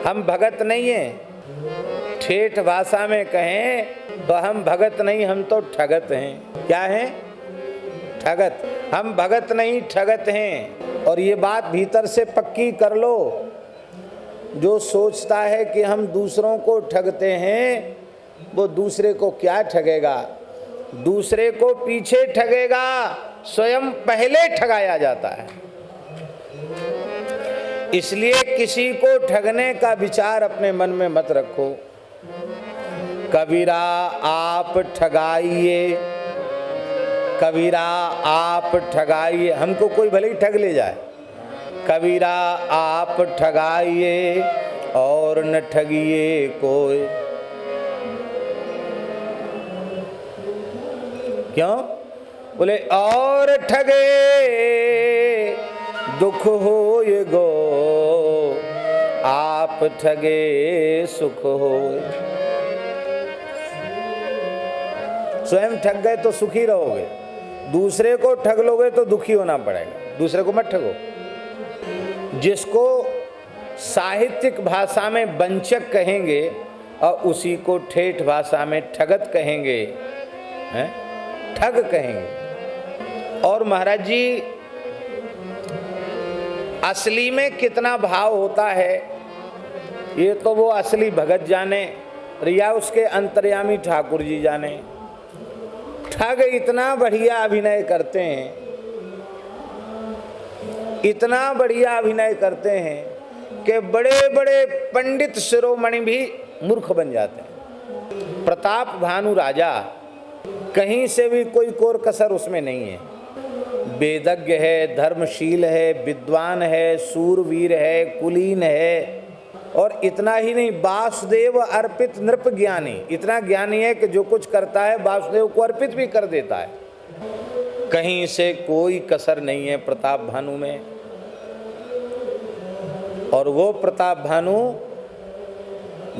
हम भगत नहीं हैं। ठेठ भाषा में कहें तो हम भगत नहीं, हम तो ठगत हैं। क्या हैं? ठगत। हम भगत नहीं ठगत हैं। और ये बात भीतर से पक्की कर लो, जो सोचता है कि हम दूसरों को ठगते हैं वो दूसरे को क्या ठगेगा? दूसरे को पीछे ठगेगा, स्वयं पहले ठगाया जाता है। इसलिए किसी को ठगने का विचार अपने मन में मत रखो। कबीरा आप ठगाइए, कबीरा आप ठगाइए। हमको कोई भले ही ठग ले जाए, कबीरा आप ठगाइए और न ठगिए कोई। क्यों? बोले और ठगे दुख हो ये गो, आप ठगे सुख हो। स्वयं ठग गए तो सुखी रहोगे, दूसरे को ठग लोगे तो दुखी होना पड़ेगा। दूसरे को मत ठगो। जिसको साहित्यिक भाषा में वंचक कहेंगे और उसी को ठेठ भाषा में ठगत कहेंगे, हैं? ठग कहेंगे। और महाराज जी, असली में कितना भाव होता है ये तो वो असली भगत जाने, या उसके अंतर्यामी ठाकुर जी जाने। ठग इतना बढ़िया अभिनय करते हैं, इतना बढ़िया अभिनय करते हैं कि बड़े बड़े पंडित शिरोमणि भी मूर्ख बन जाते हैं। प्रताप भानु राजा, कहीं से भी कोई कोर कसर उसमें नहीं है। वेदज्ञ है, धर्मशील है, विद्वान है, सूरवीर है, कुलीन है, और इतना ही नहीं, वासुदेव अर्पित नृप ज्ञानी। इतना ज्ञानी है कि जो कुछ करता है वासुदेव को अर्पित भी कर देता है। कहीं से कोई कसर नहीं है प्रताप भानु में। और वो प्रताप भानु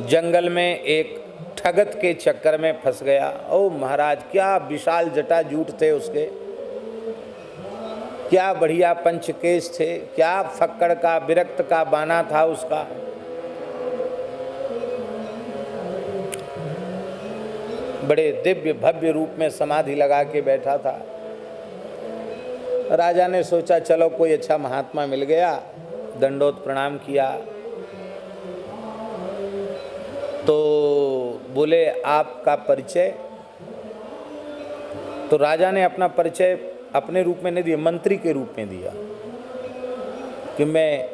जंगल में एक ठगत के चक्कर में फंस गया। ओ महाराज, क्या विशाल जटा जूट थे उसके, क्या बढ़िया पंचकेश थे, क्या फक्कड़ का विरक्त का बाना था उसका। बड़े दिव्य भव्य रूप में समाधि लगा के बैठा था। राजा ने सोचा चलो कोई अच्छा महात्मा मिल गया, दंडोत प्रणाम किया। तो बोले आपका परिचय? तो राजा ने अपना परिचय अपने रूप में नहीं दिया, मंत्री के रूप में दिया कि मैं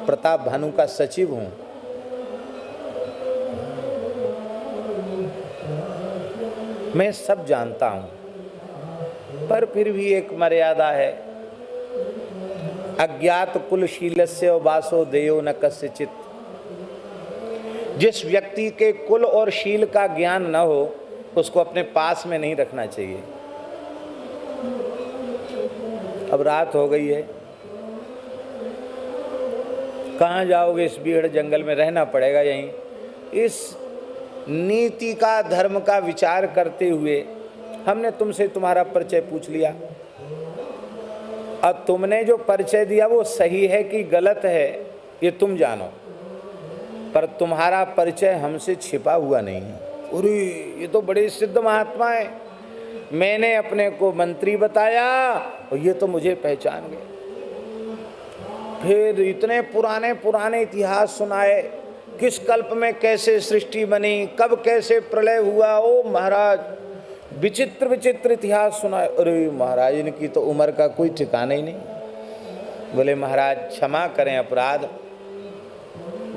प्रताप भानु का सचिव हूं। मैं सब जानता हूं, पर फिर भी एक मर्यादा है। अज्ञात कुलशीलस्य वासो देयो न कस्यचित्। जिस व्यक्ति के कुल और शील का ज्ञान न हो उसको अपने पास में नहीं रखना चाहिए। अब रात हो गई है, कहाँ जाओगे? इस भीड़ जंगल में रहना पड़ेगा यहीं। इस नीति का, धर्म का विचार करते हुए हमने तुमसे तुम्हारा परिचय पूछ लिया। अब तुमने जो परिचय दिया वो सही है कि गलत है ये तुम जानो, पर तुम्हारा परिचय हमसे छिपा हुआ नहीं है। अरे ये तो बड़े सिद्ध महात्मा है, मैंने अपने को मंत्री बताया और ये तो मुझे पहचान गए। फिर इतने पुराने पुराने इतिहास सुनाए, किस कल्प में कैसे सृष्टि बनी, कब कैसे प्रलय हुआ। ओ महाराज, विचित्र विचित्र इतिहास सुनाए। अरे महाराज, इनकी तो उम्र का कोई ठिकाना ही नहीं। बोले महाराज क्षमा करें अपराध,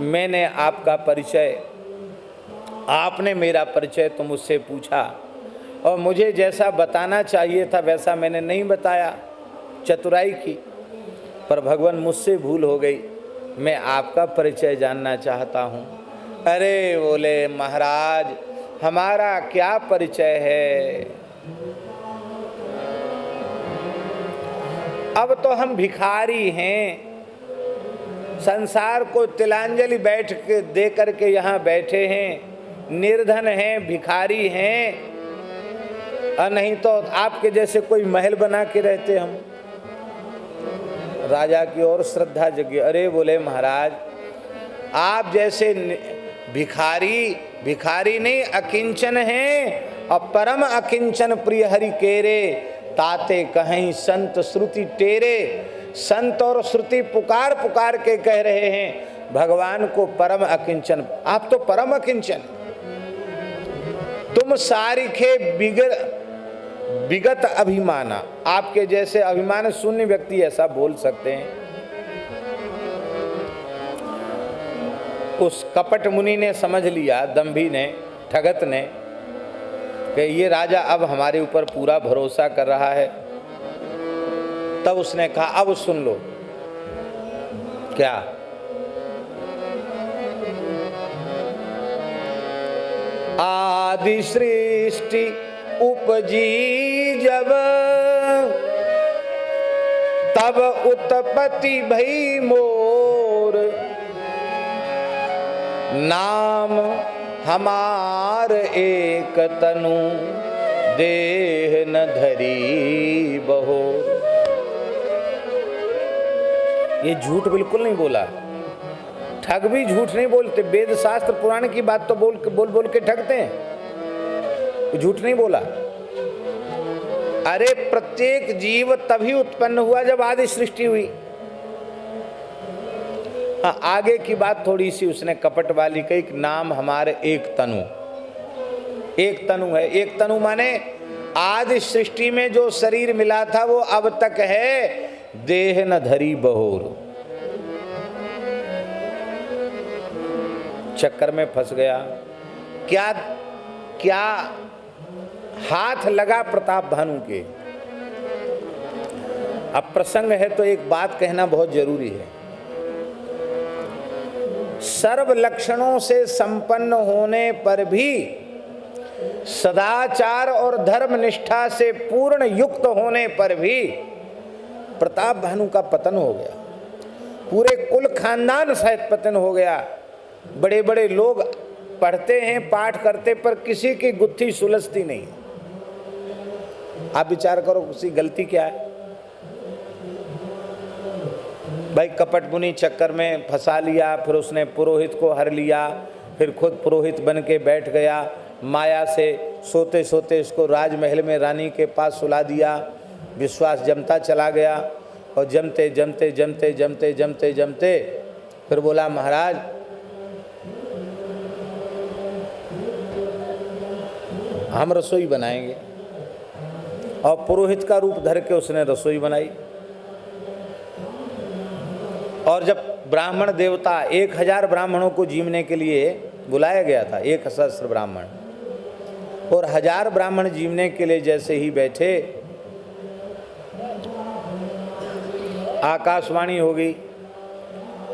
मैंने आपका परिचय, आपने मेरा परिचय तो मुझसे पूछा और मुझे जैसा बताना चाहिए था वैसा मैंने नहीं बताया, चतुराई की, पर भगवान मुझसे भूल हो गई। मैं आपका परिचय जानना चाहता हूँ। अरे बोले महाराज, हमारा क्या परिचय है, अब तो हम भिखारी हैं, संसार को तिलांजलि बैठ के दे करके यहाँ बैठे हैं, निर्धन हैं, भिखारी हैं, और नहीं तो आपके जैसे कोई महल बना के रहते हम। राजा की और श्रद्धा जगी। अरे बोले महाराज, आप जैसे भिखारी नहीं अकिंचन हैं और परम अकिंचन प्रिय हरि केरे, ताते कहीं संत श्रुति टेरे। संत और श्रुति पुकार पुकार के कह रहे हैं भगवान को परम अकिंचन। आप तो परम अकिंचन, तुम सारिखे विगत अभिमाना। आपके जैसे अभिमान शून्य व्यक्ति ऐसा बोल सकते हैं। उस कपट मुनि ने समझ लिया, दंभी ने, ठगत ने, कि ये राजा अब हमारे ऊपर पूरा भरोसा कर रहा है। तब उसने कहा अब सुन लो। क्या? आदि सृष्टि उपजी जब, तब उत्पत्ति भई मोर। नाम हमार एक तनु, देह न धरी बहोर। ये झूठ बिल्कुल नहीं बोला। ठग भी झूठ नहीं बोलते। वेद शास्त्र पुराण की बात तो बोल के ठगते हैं, झूठ नहीं बोला। अरे प्रत्येक जीव तभी उत्पन्न हुआ जब आदि सृष्टि हुई। हाँ, आगे की बात थोड़ी सी उसने कपट वाली कही, नाम हमारे एक तनु। एक तनु है, एक तनु माने आदि सृष्टि में जो शरीर मिला था वो अब तक है, देह न धरी बहोर। चक्कर में फंस गया। क्या क्या हाथ लगा प्रताप भानु के। अब प्रसंग है तो एक बात कहना बहुत जरूरी है। सर्व लक्षणों से संपन्न होने पर भी, सदाचार और धर्म निष्ठा से पूर्ण युक्त होने पर भी प्रताप भानु का पतन हो गया। पूरे कुल खानदान सहित पतन हो गया। बड़े बड़े लोग पढ़ते हैं, पाठ करते, पर किसी की गुत्थी सुलझती नहीं। आप विचार करो उसकी गलती क्या है। भाई कपट मुनि चक्कर में फंसा लिया, फिर उसने पुरोहित को हर लिया, फिर खुद पुरोहित बन के बैठ गया। माया से सोते सोते इसको राजमहल में रानी के पास सुला दिया। विश्वास जमता चला गया और जमते जमते जमते जमते जमते जमते फिर बोला महाराज हम रसोई बनाएंगे। और पुरोहित का रूप धर के उसने रसोई बनाई। और जब ब्राह्मण देवता 1000 ब्राह्मणों को जीवने के लिए बुलाया गया था, 1 सहस्त्र ब्राह्मण, और 1000 ब्राह्मण जीवने के लिए जैसे ही बैठे, आकाशवाणी हो गई,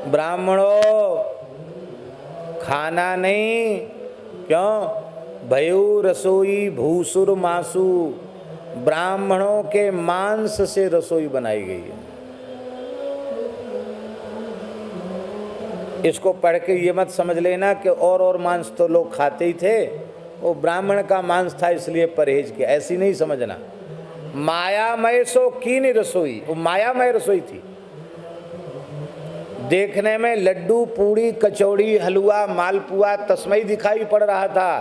ब्राह्मणों खाना नहीं, क्यों? भयु रसोई भूसुर मासु, ब्राह्मणों के मांस से रसोई बनाई गई है। इसको पढ़ के ये मत समझ लेना कि और मांस तो लोग खाते ही थे, वो ब्राह्मण का मांस था इसलिए परहेज किया, ऐसी नहीं समझना। मायामय सो कीन रसोई, वो मायामय रसोई थी। देखने में लड्डू, पूड़ी, कचौड़ी, हलवा, मालपुआ, तस्मई दिखाई पड़ रहा था,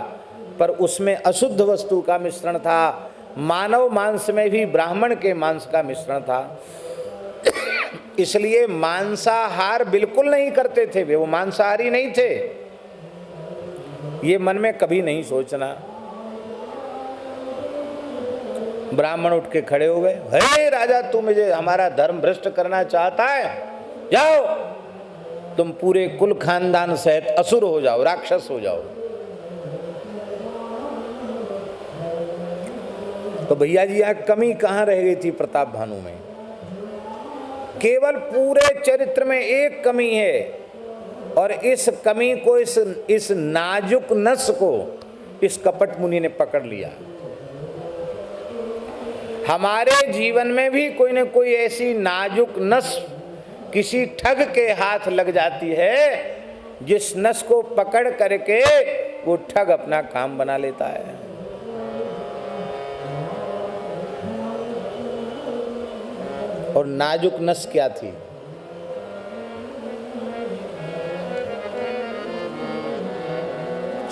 पर उसमें अशुद्ध वस्तु का मिश्रण था। मानव मांस में भी ब्राह्मण के मांस का मिश्रण था। इसलिए मांसाहार बिल्कुल नहीं करते थे वे, वो मांसाहारी नहीं थे। ये मन में कभी नहीं सोचना। ब्राह्मण उठ के खड़े हो गए, हे राजा, तू मुझे हमारा धर्म भ्रष्ट करना चाहता है, जाओ तुम पूरे कुल खानदान सहित असुर हो जाओ, राक्षस हो जाओ। तो भैया जी यहाँ कमी कहाँ रह गई थी प्रताप भानु में? केवल पूरे चरित्र में एक कमी है, और इस कमी को, इस नाजुक नस को इस कपट मुनि ने पकड़ लिया। हमारे जीवन में भी कोई न कोई ऐसी नाजुक नस किसी ठग के हाथ लग जाती है, जिस नस को पकड़ करके वो ठग अपना काम बना लेता है। और नाजुक नस क्या थी?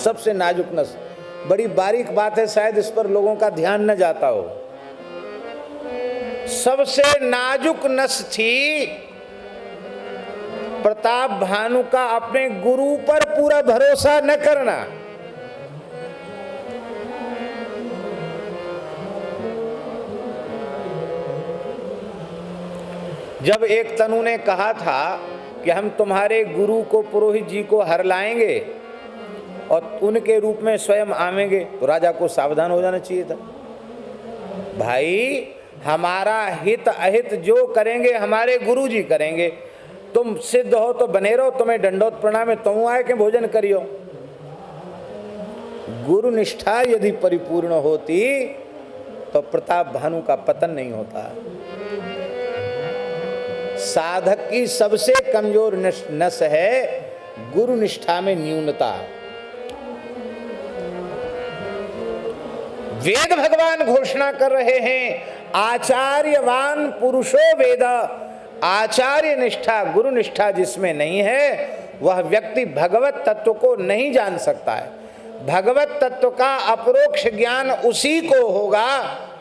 सबसे नाजुक नस। बड़ी बारीक बात है, शायद इस पर लोगों का ध्यान न जाता हो। सबसे नाजुक नस थी प्रताप भानु का अपने गुरु पर पूरा भरोसा न करना। जब एक तनु ने कहा था कि हम तुम्हारे गुरु को, पुरोहित जी को हर लाएंगे और उनके रूप में स्वयं आवेंगे, तो राजा को सावधान हो जाना चाहिए था। भाई, हमारा हित अहित जो करेंगे हमारे गुरु जी करेंगे। तुम सिद्ध हो तो बने रहो, तुम्हें दंडोत प्रणाम है, तुम आए के भोजन करियो। गुरु निष्ठा यदि परिपूर्ण होती तो प्रताप भानु का पतन नहीं होता। साधक की सबसे कमजोर नस है गुरु निष्ठा में न्यूनता। वेद भगवान घोषणा कर रहे हैं, आचार्यवान पुरुषो वेद। आचार्य निष्ठा, गुरु निष्ठा जिसमें नहीं है वह व्यक्ति भगवत तत्व को नहीं जान सकता है। भगवत तत्व का अपरोक्ष ज्ञान उसी को होगा,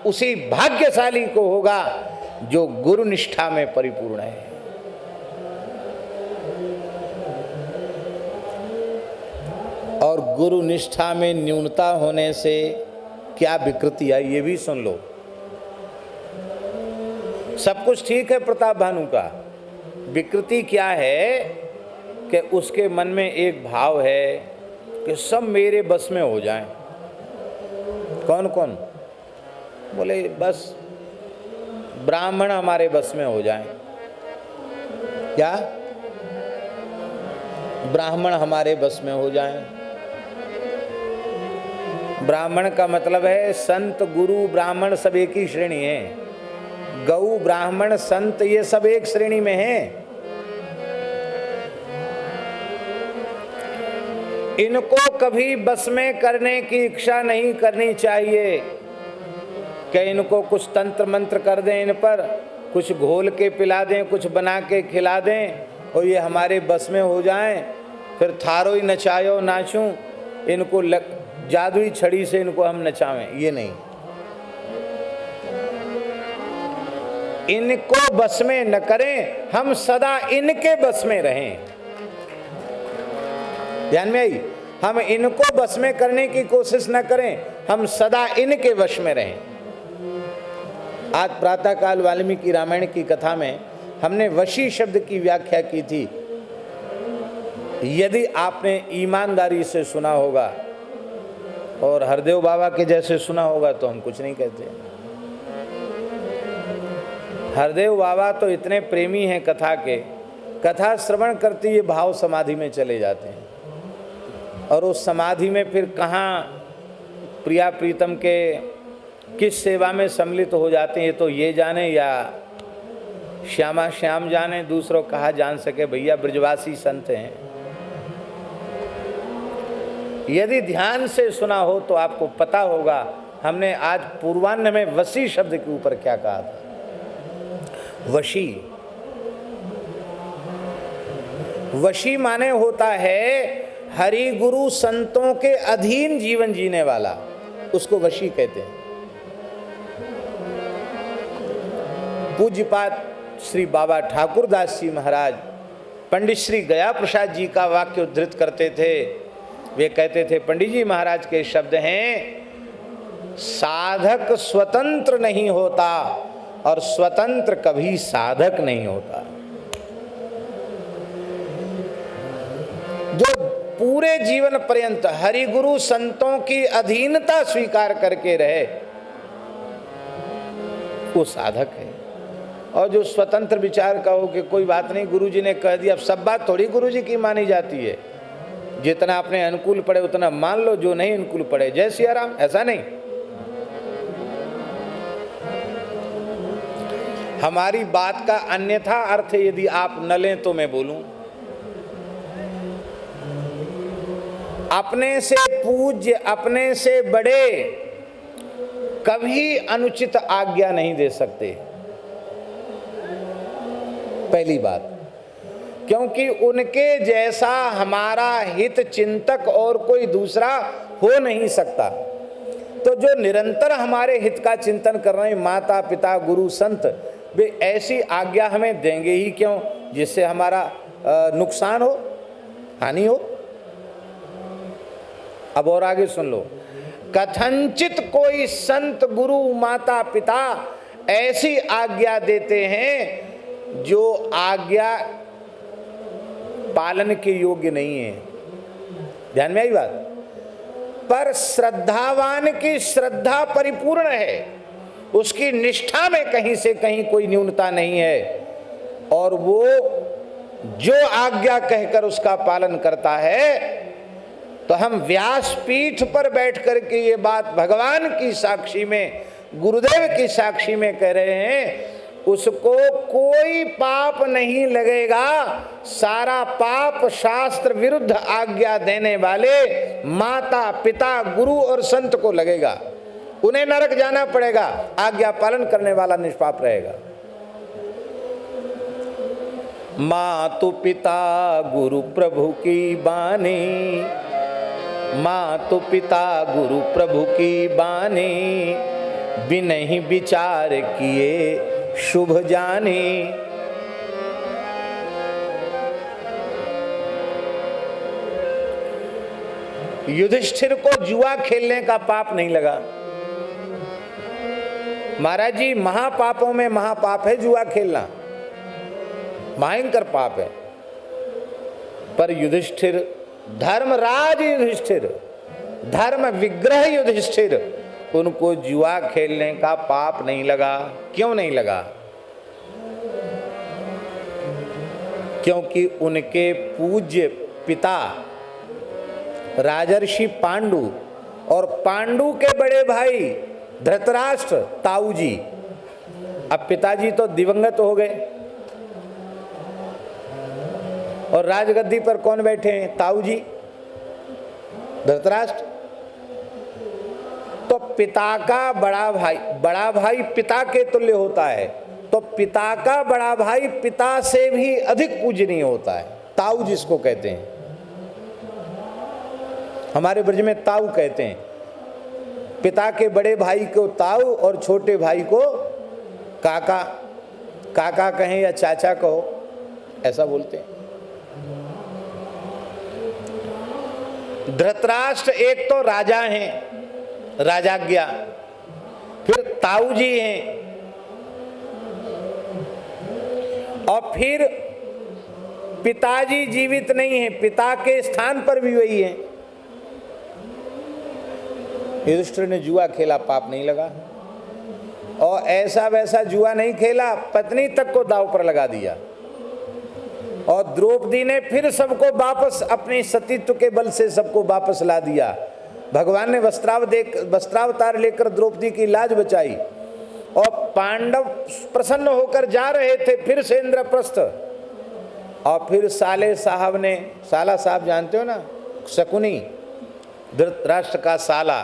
उसी भाग्यशाली को होगा जो गुरु निष्ठा में परिपूर्ण है। और गुरु निष्ठा में न्यूनता होने से क्या विकृति आई ये भी सुन लो। सब कुछ ठीक है प्रताप भानु का, विकृति क्या है कि उसके मन में एक भाव है कि सब मेरे बस में हो जाएं। कौन कौन? बोले बस ब्राह्मण हमारे बस में हो जाएं। क्या? ब्राह्मण हमारे बस में हो जाएं। ब्राह्मण का मतलब है संत, गुरु, ब्राह्मण सब एक ही श्रेणी है। गौ, ब्राह्मण, संत ये सब एक श्रेणी में हैं। इनको कभी बस में करने की इच्छा नहीं करनी चाहिए कि इनको कुछ तंत्र मंत्र कर दें, इन पर कुछ घोल के पिला दें, कुछ बना के खिला दें और ये हमारे बस में हो जाएं। फिर थारो ही नचायो नाचूं, इनको जादुई छड़ी से इनको हम नचावें, ये नहीं। इनको बस में न करें, हम सदा इनके बस में रहें। ध्यान में आई? हम इनको बस में करने की कोशिश न करें, हम सदा इनके वश में रहें। आज प्रातः काल वाल्मीकि रामायण की कथा में हमने वशी शब्द की व्याख्या की थी। यदि आपने ईमानदारी से सुना होगा और हरदेव बाबा के जैसे सुना होगा तो हम कुछ नहीं कहते। हरदेव बाबा तो इतने प्रेमी हैं कथा के, कथा श्रवण करते ही भाव समाधि में चले जाते हैं और उस समाधि में फिर कहाँ प्रिया प्रीतम के किस सेवा में सम्मिलित हो जाते हैं, ये तो ये जाने या श्यामा श्याम जाने, दूसरों कहा जान सके। भैया ब्रजवासी संत हैं। यदि ध्यान से सुना हो तो आपको पता होगा हमने आज पूर्वाह्न में वशी शब्द के ऊपर क्या कहा था। वशी, वशी माने होता है हरि गुरु संतों के अधीन जीवन जीने वाला, उसको वशी कहते हैं। पूज्यपाद श्री बाबा ठाकुरदास जी महाराज पंडित श्री गया प्रसाद जी का वाक्य उद्धृत करते थे। वे कहते थे, पंडित जी महाराज के शब्द हैं, साधक स्वतंत्र नहीं होता और स्वतंत्र कभी साधक नहीं होता। जो पूरे जीवन पर्यंत हरि गुरु संतों की अधीनता स्वीकार करके रहे वो साधक है। और जो स्वतंत्र विचार का हो कि कोई बात नहीं गुरुजी ने कह दिया, अब सब बात थोड़ी गुरुजी की मानी जाती है। जितना अपने अनुकूल पड़े उतना मान लो, जो नहीं अनुकूल पड़े जय सिया राम, ऐसा नहीं। हमारी बात का अन्यथा अर्थ यदि आप न लें तो मैं बोलूं, अपने से पूज्य, अपने से बड़े कभी अनुचित आज्ञा नहीं दे सकते। पहली बात। क्योंकि उनके जैसा हमारा हित चिंतक और कोई दूसरा हो नहीं सकता। तो जो निरंतर हमारे हित का चिंतन कर रहे हैं, माता पिता गुरु संत, वे ऐसी आज्ञा हमें देंगे ही क्यों जिससे हमारा नुकसान हो, हानि हो। अब और आगे सुन लो, कथनचित कोई संत गुरु माता पिता ऐसी आज्ञा देते हैं जो आज्ञा पालन के योग्य नहीं है। ध्यान में आई बात। पर श्रद्धावान की श्रद्धा परिपूर्ण है, उसकी निष्ठा में कहीं से कहीं कोई न्यूनता नहीं है, और वो जो आज्ञा कहकर उसका पालन करता है। तो हम व्यासपीठ पर बैठ करके ये बात भगवान की साक्षी में, गुरुदेव की साक्षी में कह रहे हैं, उसको कोई पाप नहीं लगेगा। सारा पाप शास्त्र विरुद्ध आज्ञा देने वाले माता पिता गुरु और संत को लगेगा। उन्हें नरक जाना पड़ेगा, आज्ञा पालन करने वाला निष्पाप रहेगा। मातु पिता गुरु प्रभु की बानी, मातु पिता गुरु प्रभु की बानी, बिनहि विचार किए शुभ जाने। युधिष्ठिर को जुआ खेलने का पाप नहीं लगा। महाराज जी, महापापों में महापाप है जुआ खेलना, भयंकर पाप है। पर युधिष्ठिर, धर्मराज युधिष्ठिर, धर्म विग्रह युधिष्ठिर, उनको जुआ खेलने का पाप नहीं लगा। क्यों नहीं लगा? क्योंकि उनके पूज्य पिता राजर्षि पांडु और पांडु के बड़े भाई धृतराष्ट्र ताऊ जी, अब पिताजी तो दिवंगत हो गए और राजगद्दी पर कौन बैठे हैं? ताऊ जी, धृतराष्ट्र। तो पिता का बड़ा भाई पिता के तुल्य होता है, तो पिता का बड़ा भाई पिता से भी अधिक पूजनीय होता है। ताऊ जिसको कहते हैं, हमारे ब्रज में ताऊ कहते हैं। पिता के बड़े भाई को ताऊ और छोटे भाई को काका, काका कहें या चाचा कहो, ऐसा बोलते हैं। धृतराष्ट्र एक तो राजा हैं, राजाज्ञा, फिर ताऊ जी हैं, और फिर पिताजी जीवित नहीं हैं, पिता के स्थान पर भी वही हैं। युधिष्ठिर ने जुआ खेला, पाप नहीं लगा, और ऐसा वैसा जुआ नहीं खेला, पत्नी तक को दांव पर लगा दिया। और द्रौपदी ने फिर सबको वापस अपने सतीत्व के बल से सबको वापस ला दिया। भगवान ने वस्त्रावतार लेकर द्रौपदी की लाज बचाई, और पांडव प्रसन्न होकर जा रहे थे फिर से इंद्रप्रस्थ, और फिर साले साहब ने, साला साहब जानते हो ना, शकुनी, धृतराष्ट्र का साला।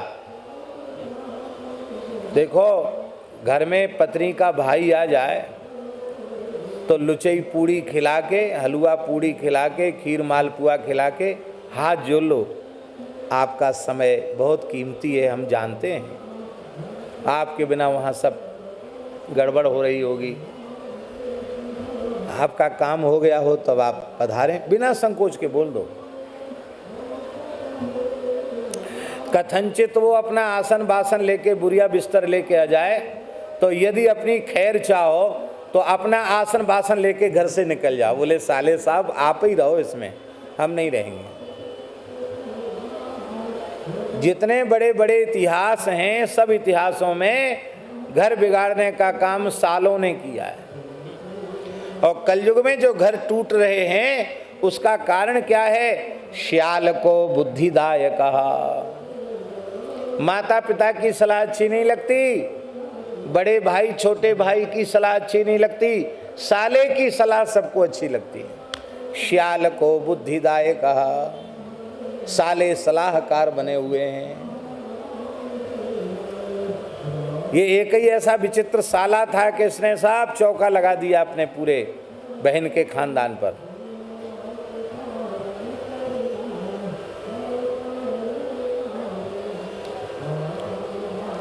देखो, घर में पत्नी का भाई आ जाए तो लुचई पूड़ी खिला के, हलवा पूड़ी खिला के, खीर मालपुआ खिला के हाथ जोड़ लो। आपका समय बहुत कीमती है, हम जानते हैं, आपके बिना वहाँ सब गड़बड़ हो रही होगी। आपका काम हो गया हो तब आप पधारें, बिना संकोच के बोल दो। कथनचित वो अपना आसन बासन लेके, बुरिया बिस्तर लेके आ जाए, तो यदि अपनी खैर चाहो तो अपना आसन बासन लेके घर से निकल जाओ। बोले साले साहब आप ही रहो इसमें, हम नहीं रहेंगे। जितने बड़े बड़े इतिहास हैं, सब इतिहासों में घर बिगाड़ने का काम सालों ने किया है। और कलयुग में जो घर टूट रहे हैं उसका कारण क्या है? श्याल को बुद्धिदायक कहा। माता पिता की सलाह अच्छी नहीं लगती, बड़े भाई छोटे भाई की सलाह अच्छी नहीं लगती, साले की सलाह सबको अच्छी लगती है। श्याल को बुद्धिदायक कहा, साले सलाहकार बने हुए हैं। ये एक ही ऐसा विचित्र साला था कि इसने साहब चौका लगा दिया अपने पूरे बहन के खानदान पर।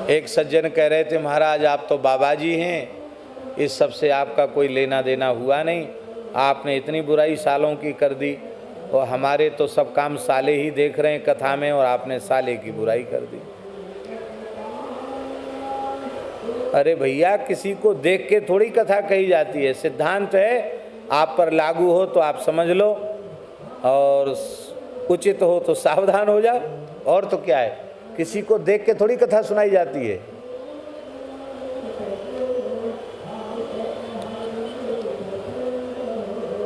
एक सज्जन कह रहे थे, महाराज आप तो बाबा जी हैं, इस सब से आपका कोई लेना देना हुआ नहीं, आपने इतनी बुराई सालों की कर दी और हमारे तो सब काम साले ही देख रहे हैं कथा में, और आपने साले की बुराई कर दी। अरे भैया, किसी को देख के थोड़ी कथा कही जाती है, सिद्धांत है, आप पर लागू हो तो आप समझ लो और उचित हो तो सावधान हो जाओ, और तो क्या है, किसी को देख के थोड़ी कथा सुनाई जाती है।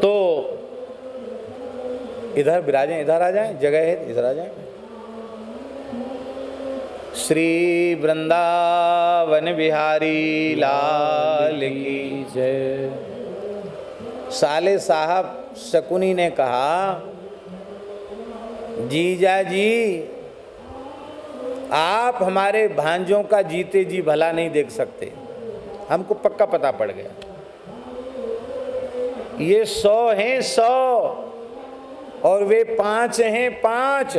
तो इधर विराजें, इधर आ जाएं, जगह है, इधर आ जाएं। श्री वृंदावन बिहारी लाल की जय। साले साहब शकुनी ने कहा, जीजा जी आप हमारे भांजों का जीते जी भला नहीं देख सकते, हमको पक्का पता पड़ गया। ये 100 हैं 100 और वे 5 हैं 5,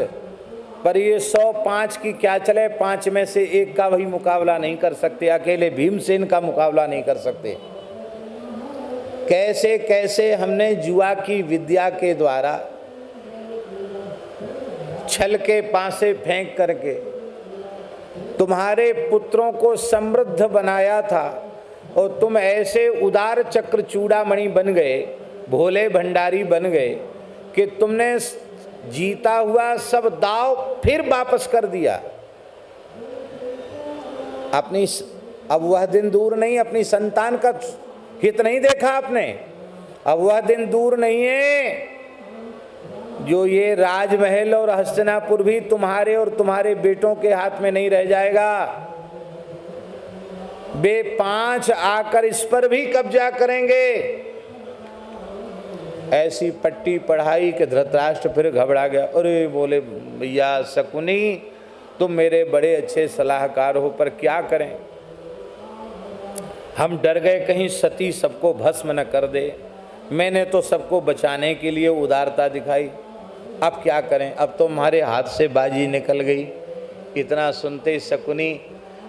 पर ये 105 की क्या चले, 5 में से एक का भी मुकाबला नहीं कर सकते, अकेले भीमसेन का मुकाबला नहीं कर सकते। कैसे कैसे हमने जुआ की विद्या के द्वारा छल के पासे फेंक करके तुम्हारे पुत्रों को समृद्ध बनाया था, और तुम ऐसे उदार चक्र चूड़ामणि बन गए, भोले भंडारी बन गए कि तुमने जीता हुआ सब दाव फिर वापस कर दिया। अपनी, अब वह दिन दूर नहीं, अपनी संतान का हित नहीं देखा आपने, अब वह दिन दूर नहीं है जो ये राजमहल और हस्तिनापुर भी तुम्हारे और तुम्हारे बेटों के हाथ में नहीं रह जाएगा। वे 5 आकर इस पर भी कब्जा करेंगे। ऐसी पट्टी पढ़ाई कि धृतराष्ट्र फिर घबरा गया। अरे बोले भैया शकुनी, तुम मेरे बड़े अच्छे सलाहकार हो, पर क्या करें, हम डर गए कहीं सती सबको भस्म न कर दे। मैंने तो सबको बचाने के लिए उदारता दिखाई, अब क्या करें, अब तो हमारे हाथ से बाजी निकल गई। इतना सुनते शकुनी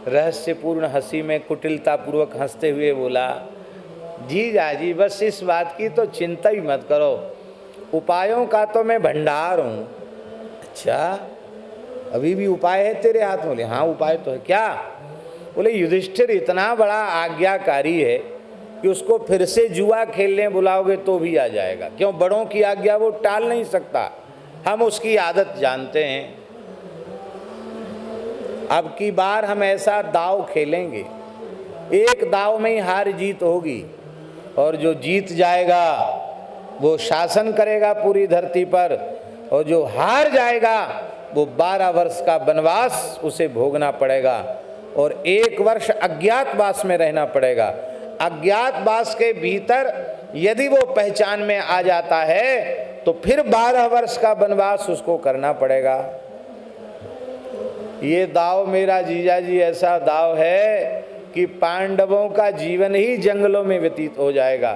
रहस्यपूर्ण हंसी में कुटिलता पूर्वक हंसते हुए बोला, जी जाजी बस इस बात की तो चिंता ही मत करो, उपायों का तो मैं भंडार हूँ। अच्छा, अभी भी उपाय है तेरे हाथ में? बोले हाँ उपाय तो है। क्या? बोले युधिष्ठिर इतना बड़ा आज्ञाकारी है कि उसको फिर से जुआ खेलने बुलाओगे तो भी आ जाएगा। क्यों? बड़ों की आज्ञा वो टाल नहीं सकता, हम उसकी आदत जानते हैं। अब की बार हम ऐसा दाव खेलेंगे, एक दाव में ही हार जीत होगी, और जो जीत जाएगा वो शासन करेगा पूरी धरती पर, और जो हार जाएगा वो 12 वर्ष का वनवास उसे भोगना पड़ेगा, और 1 वर्ष अज्ञातवास में रहना पड़ेगा। अज्ञातवास के भीतर यदि वो पहचान में आ जाता है तो फिर 12 वर्ष का वनवास उसको करना पड़ेगा। ये दाव मेरा जीजाजी ऐसा दाव है कि पांडवों का जीवन ही जंगलों में व्यतीत हो जाएगा।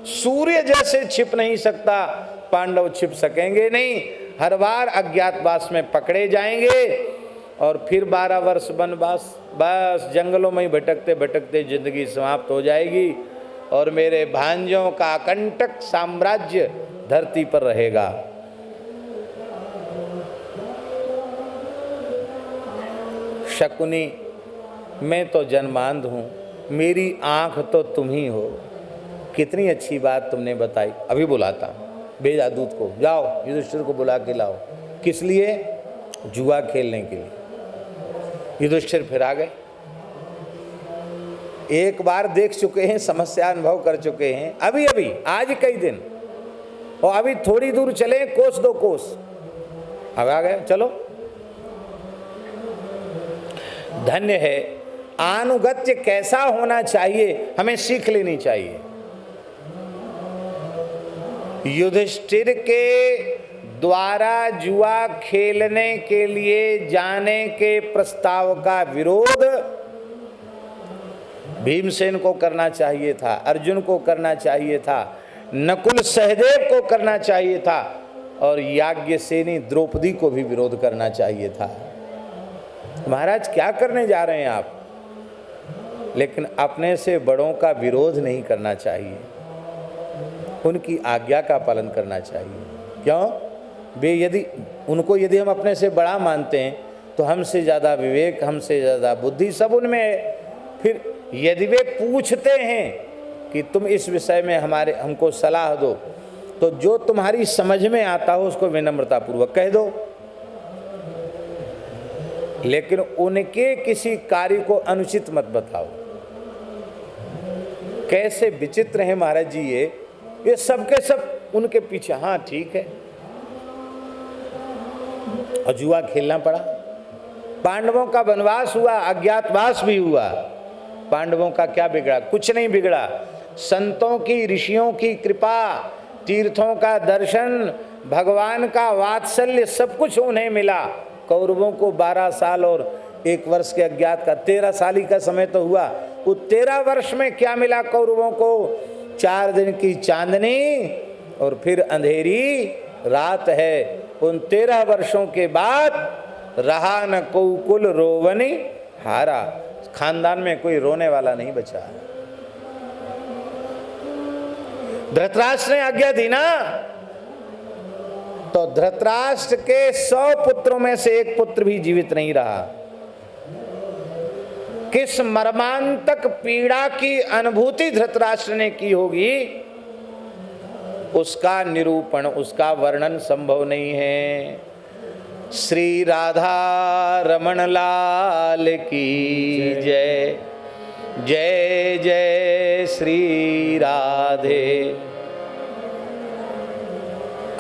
सूर्य जैसे छिप नहीं सकता, पांडव छिप सकेंगे नहीं, हर बार अज्ञातवास में पकड़े जाएंगे और फिर 12 वर्ष वनवास, बस जंगलों में ही भटकते भटकते जिंदगी समाप्त हो जाएगी, और मेरे भांजों का अकंटक साम्राज्य धरती पर रहेगा। शकुनी, मैं तो जन्मांध हूँ, मेरी आँख तो तुम ही हो। कितनी अच्छी बात तुमने बताई। अभी बुलाता, भेजा दूत को, जाओ युधिष्ठिर को बुला के लाओ। किस लिए? जुआ खेलने के लिए। युधिष्ठिर फिर आ गए। एक बार देख चुके हैं, समस्या अनुभव कर चुके हैं, अभी अभी आज कई दिन, और अभी थोड़ी दूर चले, कोस 2 कोस, अब आ गए। चलो, धन्य है। आनुगत्य कैसा होना चाहिए हमें सीख लेनी चाहिए। युधिष्ठिर के द्वारा जुआ खेलने के लिए जाने के प्रस्ताव का विरोध भीमसेन को करना चाहिए था, अर्जुन को करना चाहिए था, नकुल सहदेव को करना चाहिए था, और याज्ञसेनी द्रौपदी को भी विरोध करना चाहिए था। महाराज क्या करने जा रहे हैं आप? लेकिन अपने से बड़ों का विरोध नहीं करना चाहिए, उनकी आज्ञा का पालन करना चाहिए। क्यों? वे यदि उनको यदि हम अपने से बड़ा मानते हैं तो हमसे ज़्यादा विवेक, हमसे ज़्यादा बुद्धि सब उनमें है। फिर यदि वे पूछते हैं कि तुम इस विषय में हमको सलाह दो, तो जो तुम्हारी समझ में आता हो उसको विनम्रतापूर्वक कह दो, लेकिन उनके किसी कार्य को अनुचित मत बताओ। कैसे विचित्र हैं महाराज जी ये सब के सब उनके पीछे। हाँ ठीक है, और जुआ खेलना पड़ा। पांडवों का वनवास हुआ, अज्ञातवास भी हुआ, पांडवों का क्या बिगड़ा? कुछ नहीं बिगड़ा। संतों की, ऋषियों की कृपा, तीर्थों का दर्शन, भगवान का वात्सल्य, सब कुछ उन्हें मिला। कौरवों को 12 साल और 1 वर्ष के अज्ञात का 13 साल ही का समय तो हुआ। वो 13 वर्ष में क्या मिला कौरवों को? 4 दिन की चांदनी और फिर अंधेरी रात है। उन 13 वर्षों के बाद रहा न कोई कुल रोवनी हारा, खानदान में कोई रोने वाला नहीं बचा। धृतराष्ट्र ने आज्ञा दी ना, तो धृतराष्ट्र के 100 पुत्रों में से 1 पुत्र भी जीवित नहीं रहा। किस मर्मांतक पीड़ा की अनुभूति धृतराष्ट्र ने की होगी, उसका निरूपण, उसका वर्णन संभव नहीं है। श्री राधा रमण लाल की जय, जय जय श्री राधे।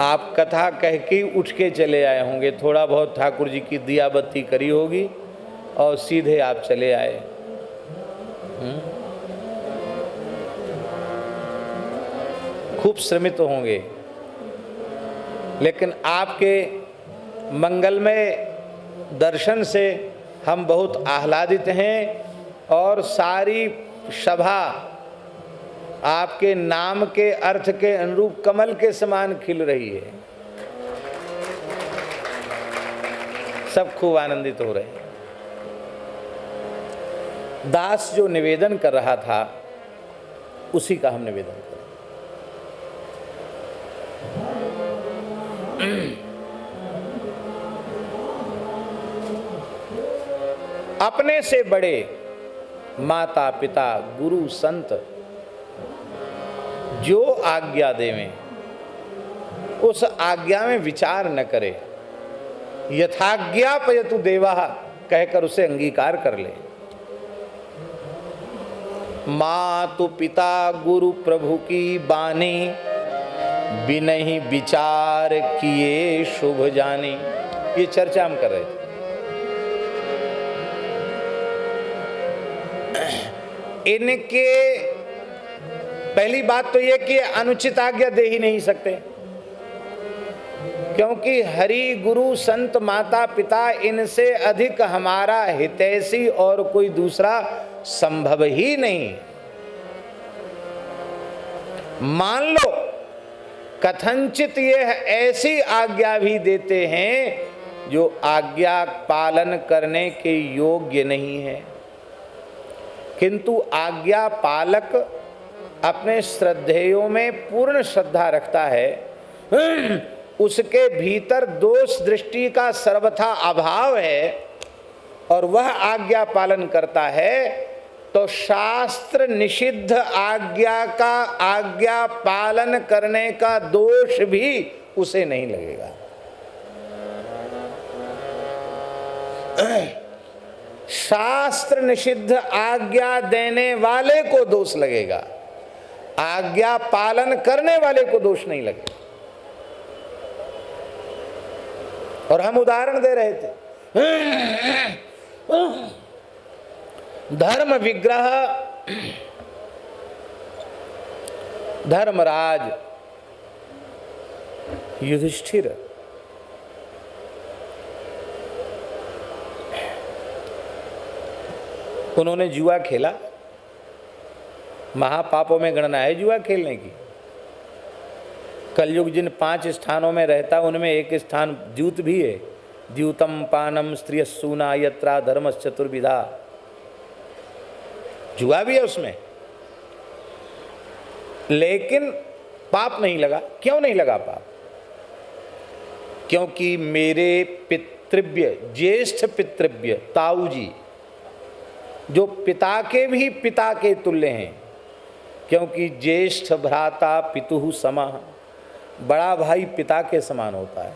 आप कथा कह के उठ के चले आए होंगे, थोड़ा बहुत ठाकुर जी की दिया बत्ती करी होगी और सीधे आप चले आए। खूब श्रमित होंगे, लेकिन आपके मंगलमय दर्शन से हम बहुत आह्लादित हैं और सारी सभा आपके नाम के अर्थ के अनुरूप कमल के समान खिल रही है। सब खूब आनंदित हो रहे हैं। दास जो निवेदन कर रहा था उसी का हम निवेदन करें। अपने से बड़े माता पिता गुरु संत जो आज्ञा देवें उस आज्ञा में विचार न करे, यथाज्ञापयतु देवः कहकर उसे अंगीकार कर ले। मातु पिता गुरु प्रभु की बानी, बिनहि विचार किए शुभ जानी। ये चर्चा हम कर रहे थे। इनके पहली बात तो ये कि अनुचित आज्ञा दे ही नहीं सकते, क्योंकि हरि गुरु संत माता पिता इनसे अधिक हमारा हितैषी और कोई दूसरा संभव ही नहीं। मान लो कथनचित ये ऐसी आज्ञा भी देते हैं जो आज्ञा पालन करने के योग्य नहीं है, किंतु आज्ञा पालक अपने श्रद्धेयों में पूर्ण श्रद्धा रखता है, उसके भीतर दोष दृष्टि का सर्वथा अभाव है और वह आज्ञा पालन करता है, तो शास्त्र निषिद्ध आज्ञा का आज्ञा पालन करने का दोष भी उसे नहीं लगेगा। शास्त्र निषिद्ध आज्ञा देने वाले को दोष लगेगा, आज्ञा पालन करने वाले को दोष नहीं लगेगा। और हम उदाहरण दे रहे थे, धर्म विग्रह धर्मराज युधिष्ठिर उन्होंने जुआ खेला। महापापों में गणना है जुआ खेलने की। कलयुग जिन 5 स्थानों में रहता उनमें एक स्थान द्यूत भी है। द्यूतम पानम स्त्रियसूना यत्रा धर्मश्चतुर्विधा। जुआ भी है उसमें, लेकिन पाप नहीं लगा। क्यों नहीं लगा पाप? क्योंकि मेरे पितृव्य, ज्येष्ठ पितृव्य ताऊ जी, जो पिता के भी पिता के तुल्य हैं, क्योंकि ज्येष्ठ भ्राता पितुः समः, बड़ा भाई पिता के समान होता है।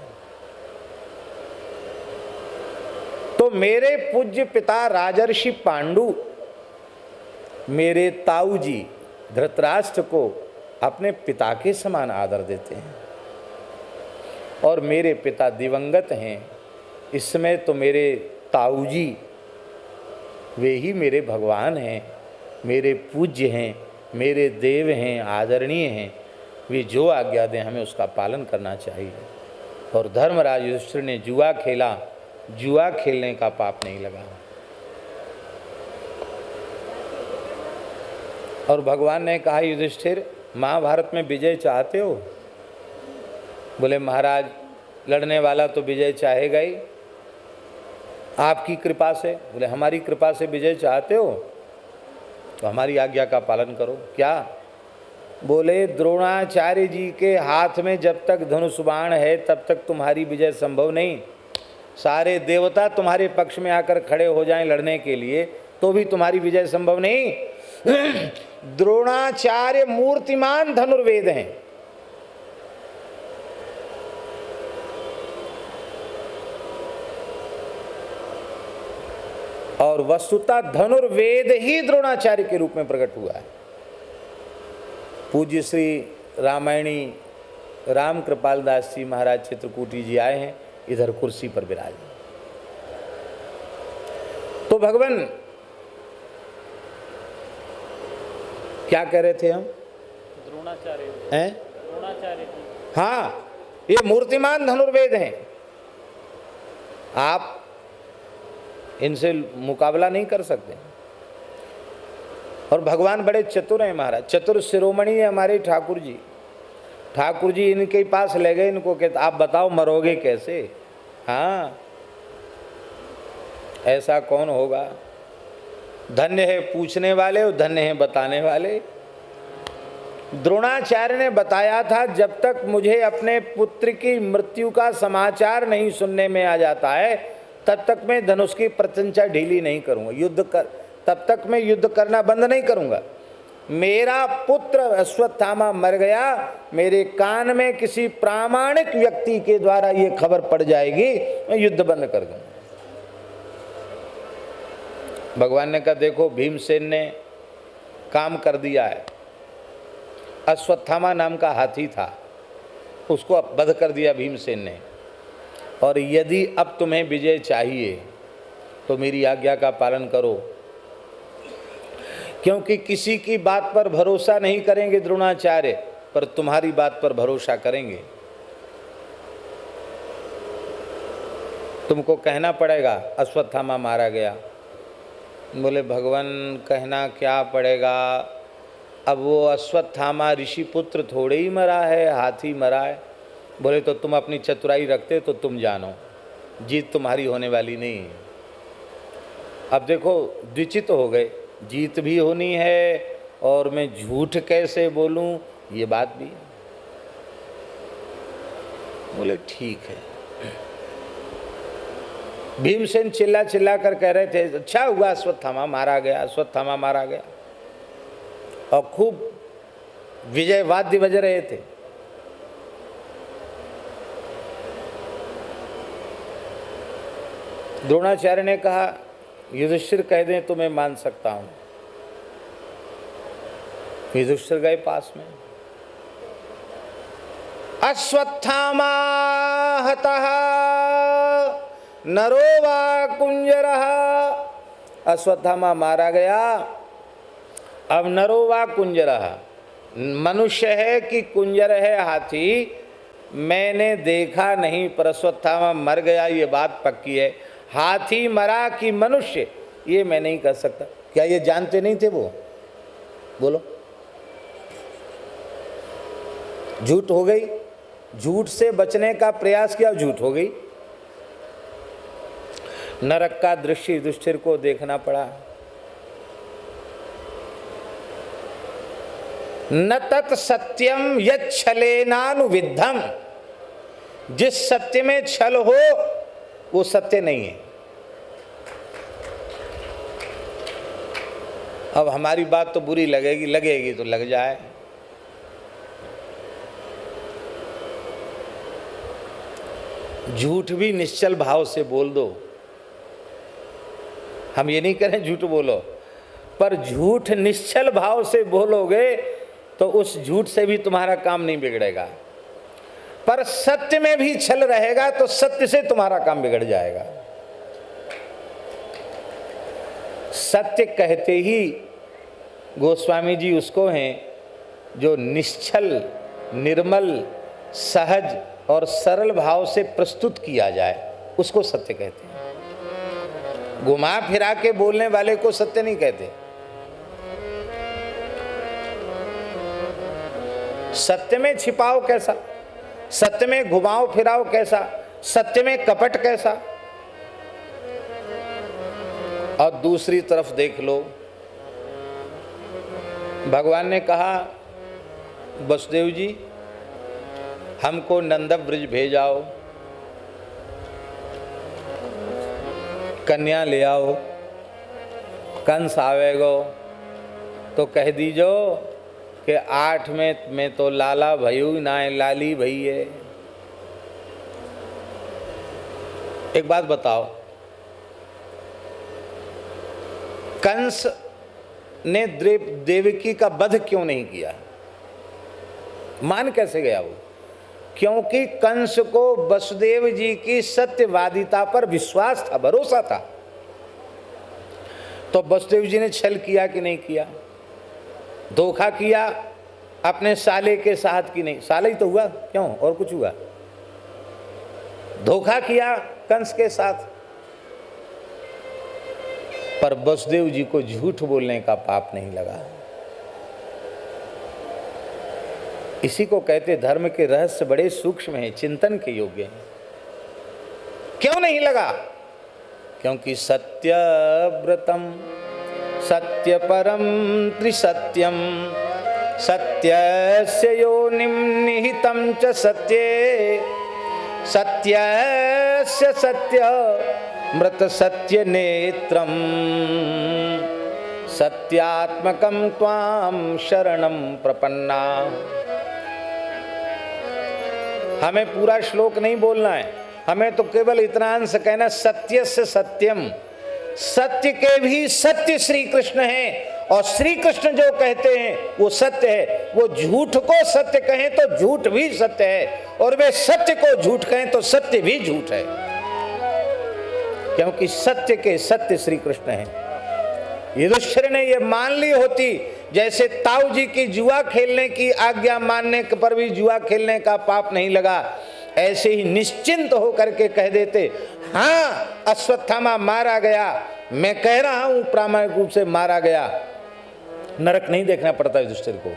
तो मेरे पूज्य पिता राजर्षि पांडु मेरे ताऊ जी धृतराष्ट्र को अपने पिता के समान आदर देते हैं, और मेरे पिता दिवंगत हैं। इस समय तो मेरे ताऊ जी वे ही मेरे भगवान हैं, मेरे पूज्य हैं, मेरे देव हैं, आदरणीय हैं। वे जो आज्ञा दें हमें उसका पालन करना चाहिए। और धर्मराज युधिष्ठिर ने जुआ खेला, जुआ खेलने का पाप नहीं लगा। और भगवान ने कहा, युधिष्ठिर महाभारत में विजय चाहते हो? बोले महाराज लड़ने वाला तो विजय चाहेगा ही, आपकी कृपा से। बोले हमारी कृपा से विजय चाहते हो तो हमारी आज्ञा का पालन करो। क्या? बोले द्रोणाचार्य जी के हाथ में जब तक धनुष बाण है तब तक तुम्हारी विजय संभव नहीं। सारे देवता तुम्हारे पक्ष में आकर खड़े हो जाएं लड़ने के लिए तो भी तुम्हारी विजय संभव नहीं। द्रोणाचार्य मूर्तिमान धनुर्वेद हैं। और वस्तुतः धनुर्वेद ही द्रोणाचार्य के रूप में प्रकट हुआ है। पूज्य श्री रामायणी राम कृपाल दास जी महाराज चित्रकूटी जी आए हैं, इधर कुर्सी पर विराजे। तो भगवान क्या कह रहे थे हम? द्रोणाचार्य हैं? द्रोणाचार्य। हाँ, ये मूर्तिमान धनुर्वेद हैं, आप इनसे मुकाबला नहीं कर सकते। और भगवान बड़े चतुर हैं महाराज, चतुर शिरोमणि है हमारे ठाकुर जी। ठाकुर जी इनके पास ले गए, इनको कहते आप बताओ मरोगे कैसे? हाँ, ऐसा कौन होगा? धन्य है पूछने वाले और धन्य है बताने वाले। द्रोणाचार्य ने बताया था, जब तक मुझे अपने पुत्र की मृत्यु का समाचार नहीं सुनने में आ जाता है तब तक मैं धनुष की प्रत्यंचा ढीली नहीं करूंगा, तब तक मैं युद्ध करना बंद नहीं करूंगा। मेरा पुत्र अश्वत्थामा मर गया, मेरे कान में किसी प्रामाणिक व्यक्ति के द्वारा ये खबर पड़ जाएगी, मैं युद्ध बंद कर दूंगा। भगवान ने कहा देखो भीमसेन ने काम कर दिया है। अश्वत्थामा नाम का हाथी था, उसको वध कर दिया भीमसेन ने। और यदि अब तुम्हें विजय चाहिए तो मेरी आज्ञा का पालन करो, क्योंकि किसी की बात पर भरोसा नहीं करेंगे द्रोणाचार्य, पर तुम्हारी बात पर भरोसा करेंगे। तुमको कहना पड़ेगा अश्वत्थामा मारा गया। बोले भगवान कहना क्या पड़ेगा? अब वो अश्वत्थामा ऋषि पुत्र थोड़े ही मरा है, हाथी मरा है। बोले तो तुम अपनी चतुराई रखते तो तुम जानो, जीत तुम्हारी होने वाली नहीं है। अब देखो द्विचित हो गए, जीत भी होनी है और मैं झूठ कैसे बोलूं, ये बात भी है। बोले ठीक है। भीमसेन चिल्ला चिल्ला कर कह रहे थे अच्छा हुआ अश्वत्थामा मारा गया, अश्वत्थामा मारा गया, और खूब विजय वाद्य बज रहे थे। द्रोणाचार्य ने कहा युधिष्ठिर कह दें तो मैं मान सकता हूं। युधिष्ठिर गए पास में। अश्वत्थामा हतः नरो वा कुंजरः। अश्वत्थामा मारा गया, अब नरो वा कुंजरः, मनुष्य है कि कुंजर है हाथी, मैंने देखा नहीं, पर अश्वत्थामा मर गया ये बात पक्की है। हाथी मरा कि मनुष्य ये मैं नहीं कर सकता। क्या ये जानते नहीं थे वो? बोलो, झूठ हो गई, झूठ से बचने का प्रयास किया, झूठ हो गई। नरक का दृश्य युधिष्ठिर को देखना पड़ा। न तत् सत्यम यत् छलेनानुविद्धम, जिस सत्य में छल हो वो सत्य नहीं है। अब हमारी बात तो बुरी लगेगी, लगेगी तो लग जाए। झूठ भी निश्चल भाव से बोल दो। हम ये नहीं करें झूठ बोलो, पर झूठ निश्चल भाव से बोलोगे तो उस झूठ से भी तुम्हारा काम नहीं बिगड़ेगा। पर सत्य में भी छल रहेगा तो सत्य से तुम्हारा काम बिगड़ जाएगा। सत्य कहते ही गोस्वामी जी उसको हैं जो निश्चल, निर्मल, सहज और सरल भाव से प्रस्तुत किया जाए, उसको सत्य कहते हैं। घुमा फिरा के बोलने वाले को सत्य नहीं कहते। सत्य में छिपाव कैसा, सत्य में घुमाओ फिराओ कैसा, सत्य में कपट कैसा। और दूसरी तरफ देख लो, भगवान ने कहा वसुदेव जी हमको नंद ब्रज भेजाओ, कन्या ले आओ, कंस आवेगो तो कह दीजो कि 8 में तो लाला भयू ना लाली भई है। एक बात बताओ, कंस ने देवकी का वध क्यों नहीं किया? मान कैसे गया वो? क्योंकि कंस को वसुदेव जी की सत्यवादिता पर विश्वास था, भरोसा था। तो वसुदेव जी ने छल किया कि नहीं किया? धोखा किया अपने साले के साथ कि नहीं? साले ही तो हुआ, क्यों और कुछ हुआ? धोखा किया कंस के साथ। पर वसुदेव जी को झूठ बोलने का पाप नहीं लगा। इसी को कहते धर्म के रहस्य बड़े सूक्ष्म हैं, चिंतन के योग्य हैं। क्यों नहीं लगा? क्योंकि सत्यव्रतम सत्य परम त्रिसत्यम सत्यस्य योनिम निहितं च सत्ये सत्यस्य सत्य मृत सत्य नेत्रम सत्यात्मकं त्वां शरणं प्रपन्ना। हमें पूरा श्लोक नहीं बोलना है, हमें तो केवल इतना अंश कहना, सत्य से सत्यम। सत्य के भी सत्य श्री कृष्ण हैं, और श्री कृष्ण जो कहते हैं वो सत्य है। वो झूठ को सत्य कहें तो झूठ भी सत्य है, और वे सत्य को झूठ कहें तो सत्य भी झूठ है, क्योंकि सत्य के सत्य श्री कृष्ण हैं। युधिष्ठिर ने ये मान ली होती, जैसे ताऊ जी की जुआ खेलने की आज्ञा मानने पर भी जुआ खेलने का पाप नहीं लगा, ऐसे ही निश्चिंत होकर के कह देते, हाँ अश्वत्थामा मारा गया, मैं कह रहा हूं प्रामाणिक रूप से मारा गया, नरक नहीं देखना पड़ता युधिष्ठिर को।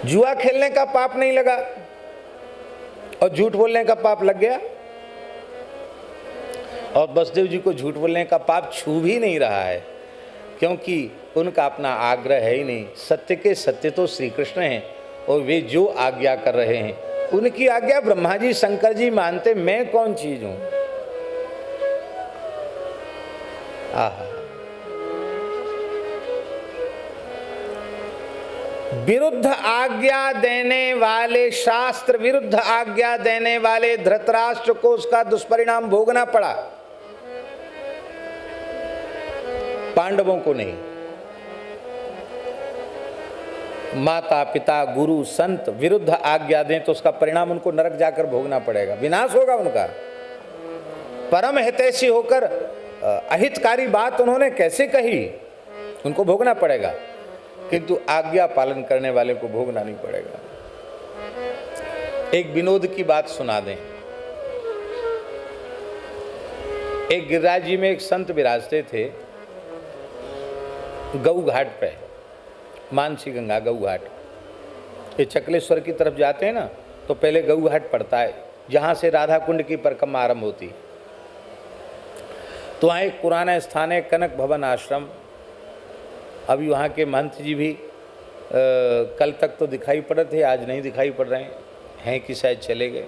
जुआ खेलने का पाप नहीं लगा और झूठ बोलने का पाप लग गया, और वसुदेव जी को झूठ बोलने का पाप छू भी नहीं रहा है, क्योंकि उनका अपना आग्रह है ही नहीं। सत्य के सत्य तो श्री कृष्ण हैं, और वे जो आज्ञा कर रहे हैं उनकी आज्ञा ब्रह्मा जी शंकर जी मानते, मैं कौन चीज हूं? आहा, विरुद्ध आज्ञा देने वाले, शास्त्र विरुद्ध आज्ञा देने वाले धृतराष्ट्र को उसका दुष्परिणाम भोगना पड़ा, पांडवों को नहीं। माता पिता गुरु संत विरुद्ध आज्ञा दें तो उसका परिणाम उनको नरक जाकर भोगना पड़ेगा, विनाश होगा उनका। परम हितैषी होकर अहितकारी बात उन्होंने कैसे कही, उनको भोगना पड़ेगा, किंतु आज्ञा पालन करने वाले को भोगना नहीं पड़ेगा। एक विनोद की बात सुना दें। एक गिरिराज जी में एक संत विराजते थे, गऊ घाट पे, मानसी गंगा गऊ घाट। ये चकलेश्वर की तरफ जाते हैं ना, तो पहले गऊ घाट पड़ता है, जहाँ से राधा कुंड की परिक्रमा आरंभ होती। तो वहाँ एक पुराना स्थान है कनक भवन आश्रम। अभी वहाँ के महंत जी भी कल तक तो दिखाई पड़ रहे थे, आज नहीं दिखाई पड़ रहे हैं कि शायद चले गए।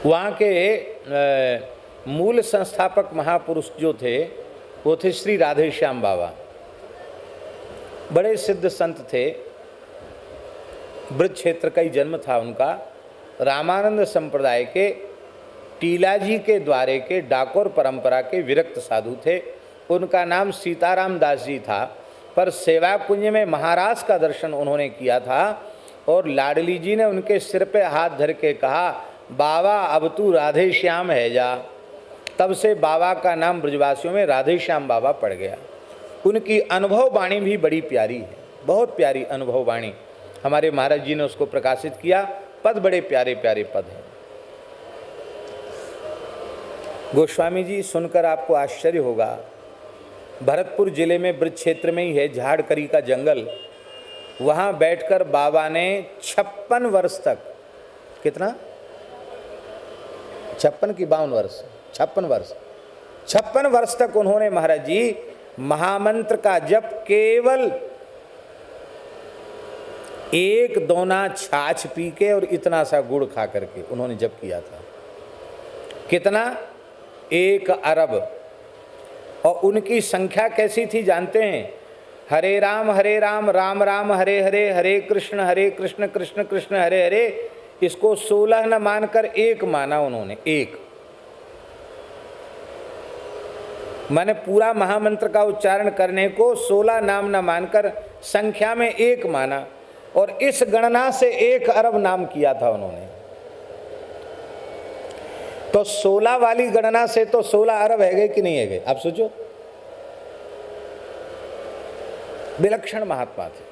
वहाँ के मूल संस्थापक महापुरुष जो थे वो थे श्री राधे श्याम बाबा। बड़े सिद्ध संत थे, ब्रज क्षेत्र का ही जन्म था उनका। रामानंद संप्रदाय के टीलाजी के द्वारे के डाकोर परंपरा के विरक्त साधु थे। उनका नाम सीताराम दास जी था, पर सेवा कुंज में महाराज का दर्शन उन्होंने किया था और लाडली जी ने उनके सिर पे हाथ धर के कहा, बाबा अब तू राधे श्याम है जा। तब से बाबा का नाम ब्रजवासियों में राधे श्याम बाबा पड़ गया। उनकी अनुभव वाणी भी बड़ी प्यारी है, बहुत प्यारी अनुभव वाणी। हमारे महाराज जी ने उसको प्रकाशित किया। पद बड़े प्यारे प्यारे पद हैं। गोस्वामी जी सुनकर आपको आश्चर्य होगा, भरतपुर जिले में ब्रज क्षेत्र में ही है झाड़करी का जंगल। वहाँ बैठकर बाबा ने 56 वर्ष तक, कितना 56 की 52 वर्ष 56 वर्ष तक उन्होंने महाराज जी महामंत्र का जप केवल एक दोना छाछ पी के और इतना सा गुड़ खा करके उन्होंने जप किया था। कितना? 1 अरब। और उनकी संख्या कैसी थी जानते हैं? हरे राम राम राम हरे हरे, हरे कृष्ण कृष्ण कृष्ण हरे हरे। इसको 16 न मानकर 1 माना उन्होंने। 1 माने पूरा महामंत्र का उच्चारण करने को 16 नाम न मानकर संख्या में 1 माना और इस गणना से 1 अरब नाम किया था उन्होंने। तो 16 वाली गणना से तो 16 अरब है गए कि नहीं है गए? आप सोचो, विलक्षण महात्मा थे।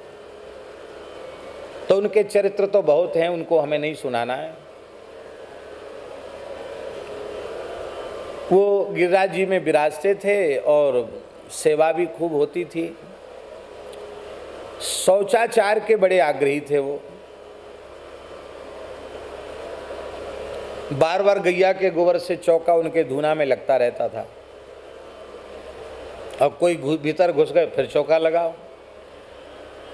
तो उनके चरित्र तो बहुत हैं, उनको हमें नहीं सुनाना है। वो गिरिराज जी में विराजते थे और सेवा भी खूब होती थी। शौचाचार के बड़े आग्रही थे वो। बार बार गैया के गोबर से चौका उनके धूना में लगता रहता था। अब कोई भीतर घुस गए फिर चौका लगाओ।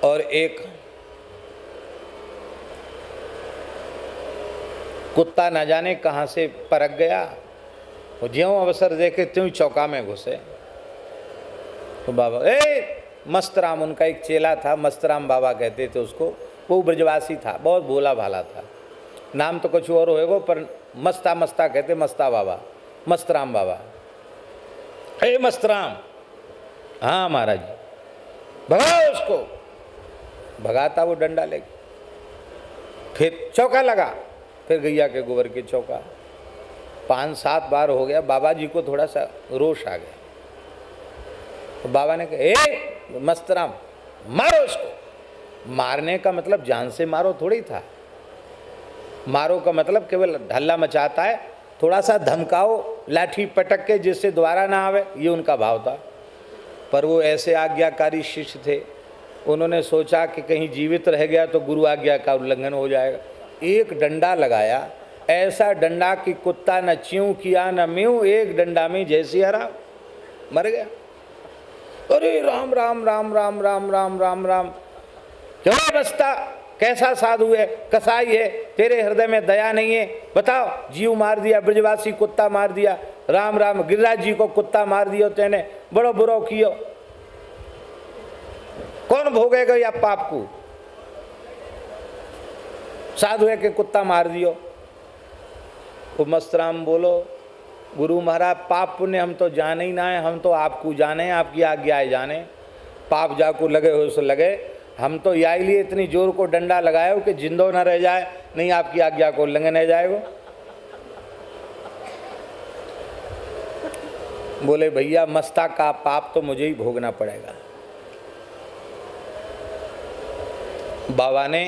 और एक कुत्ता न जाने कहाँ से परक गया, वो ज्यों अवसर देखे त्यों चौका में घुसे। तो बाबा मस्तराम, उनका एक चेला था, मस्तराम बाबा कहते थे उसको। वो ब्रजवासी था, बहुत भोला भाला था। नाम तो कुछ और होएगो पर मस्ता कहते, मस्ता बाबा, मस्तराम बाबा। मस्तराम, हाँ महाराज, भगाओ उसको। भगाता वो डंडा लेके, फिर चौका लगा, फिर गैया के गोबर के चौका। 5-7 बार हो गया। बाबा जी को थोड़ा सा रोष आ गया। तो बाबा ने कहा, मस्तराम मारो उसको। मारने का मतलब जान से मारो थोड़ी था। मारो का मतलब केवल हल्ला मचाता है, थोड़ा सा धमकाओ, लाठी पटक के जिससे दोबारा ना आवे, ये उनका भाव था। पर वो ऐसे आज्ञाकारी शिष्य थे, उन्होंने सोचा कि कहीं जीवित रह गया तो गुरु आज्ञा का उल्लंघन हो जाएगा। एक डंडा लगाया, ऐसा डंडा कि कुत्ता न च्यूं किया न म्यूं, एक डंडा में जैसी हरा मर गया। अरे राम राम राम राम राम राम राम राम। क्यों बसता, कैसा साधु है, कसाई है, तेरे हृदय में दया नहीं है? बताओ, जीव मार दिया, ब्रजवासी कुत्ता मार दिया, राम राम गिरिराज जी को कुत्ता मार दियो तेने, बड़ो बुरो कियो। कौन भोगेगा या पाप को? साधु है कि कुत्ता मार दियो। वो मस्तराम बोलो, गुरु महाराज पाप पुण्य हम तो जाने ही ना है, हम तो आपको जाने, आपकी आज्ञाएं जाने। पाप जाको लगे हो सो लगे, हम तो यही लिए इतनी जोर को डंडा लगाए हो कि जिंदो न रह जाए, नहीं आपकी आज्ञा को उल्लंघन रह जाएगा। बोले भैया मस्ता का पाप तो मुझे ही भोगना पड़ेगा। बाबा ने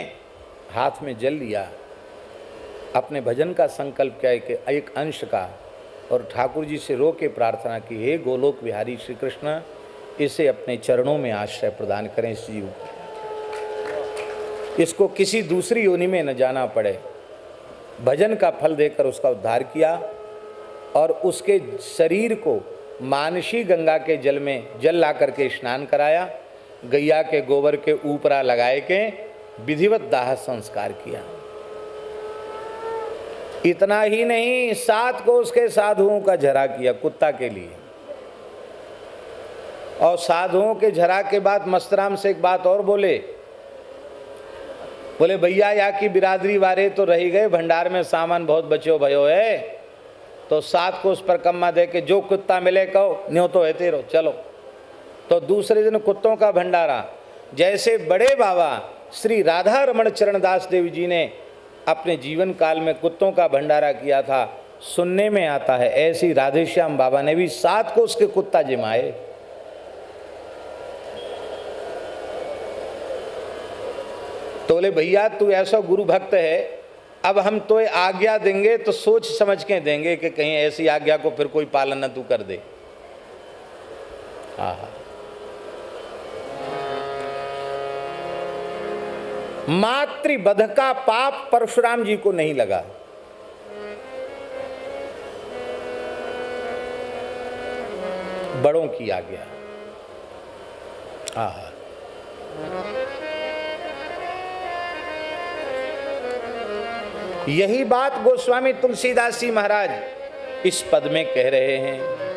हाथ में जल लिया, अपने भजन का संकल्प किया कि एक अंश का, और ठाकुर जी से रो के प्रार्थना की, हे गोलोक बिहारी श्री कृष्ण, इसे अपने चरणों में आश्रय प्रदान करें इस जीव को, इसको किसी दूसरी योनि में न जाना पड़े। भजन का फल देकर उसका उद्धार किया और उसके शरीर को मानसी गंगा के जल में जल ला करके स्नान कराया, गैया के गोबर के ऊपरा लगाए के विधिवत दाह संस्कार किया। इतना ही नहीं, 7 को उसके साधुओं का झरा किया कुत्ता के लिए। और साधुओं के झरा के बाद मस्तराम से एक बात और बोले भैया यहाँ की बिरादरी वाले तो रही गए, भंडार में सामान बहुत बचो भयो है, तो 7 को उस पर कम्मा दे के जो कुत्ता मिले कहो न्यो तो है तेरो चलो। तो दूसरे दिन कुत्तों का भंडारा। जैसे बड़े बाबा श्री राधा रमण चरणदास देव जी ने अपने जीवन काल में कुत्तों का भंडारा किया था, सुनने में आता है ऐसी राधेश्याम बाबा ने भी 7 को उसके कुत्ता जिमाए। तो बोले भैया तू ऐसा गुरु भक्त है, अब हम तो आज्ञा देंगे तो सोच समझ के देंगे कि कहीं ऐसी आज्ञा को फिर कोई पालन न तू कर दे। मातृवध का पाप परशुराम जी को नहीं लगा। बड़ों की आज्ञा। यही बात गोस्वामी तुलसीदास जी महाराज इस पद में कह रहे हैं।